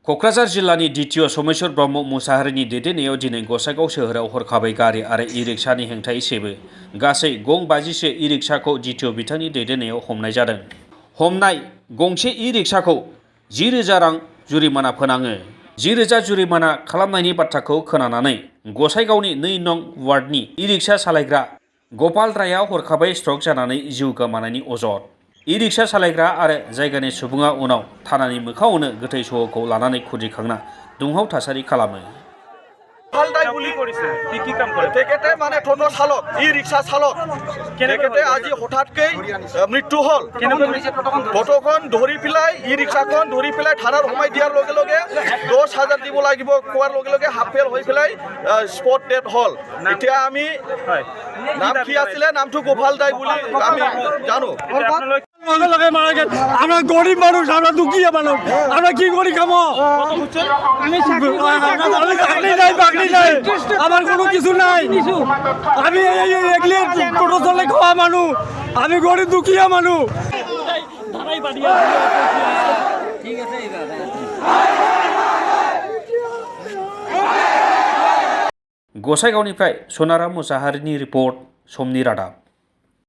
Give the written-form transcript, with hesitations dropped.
क'क्राझार जिल्लानि द्वितीय सोमेश्वर ब्रह्म मुसाहारिनि दैदेननायाव दिनै गसाइगाव सोहोराव हरखाबै गारि आरो ई-रिक्सानि हेंथायै सेबो गासै गं 50सो ई-रिक्साखौ द्वितीय बिथांनि दैदेननायाव हमनाय जादों। हमनाय गंसे ई-रिक्साखौ 10,000 रां जुरिमाना फोनाङो। 10,000 जुरिमाना खालामनायनि बाथ्राखौ खोनानानै गसाइगावनि 2 नं वार्डनि ई-रिक्सा सालायग्रा गपाल रायआ हरखाबै स्ट्रक जानानै जिउ गोमानायनि अजद। ई-रिक्सा सालायग्रा आरो जायगानि सुबुङा उनाव थानानि मोखाङावनो गोथै सह'खौ लानानै खुद्रिखांना दुंहाव थासारि खालामो। হালদাই গুলি কৰিছে কি কাম কৰে তেখেতে মানে টোটো চালক ই-ৰিক্সা চালক তেখেতে আজি হঠাৎকৈ মৃত্যু হল টোটোখন ধৰি পেলাই ই-ৰিক্সাখন ধৰি পেলাই থানাত সোমাই দিয়াৰ লগে লগে 10,000 দিব লাগিব কোৱাৰ লগে লগে হাফেল হৈ পেলাই স্পট ডেথ হল। এতিয়া আমি নাম কি আছিলে নামটো গোপাল দাই বুলি আমি জানো। আমরা গরিব মানুষ, আমরা দুঃখীয়া মানুষ, আমরা কি করি খাবো? চাকরি নাই, আমার কোনো কিছু নাই। আমি টোটো চলে খাওয়া মানুষ, আমি গরিব দুঃখীয়া মানুষ। गसाइगावनिफ्राय सनाराम मुसाहारिनि रिपर्ट, समनि रादाब।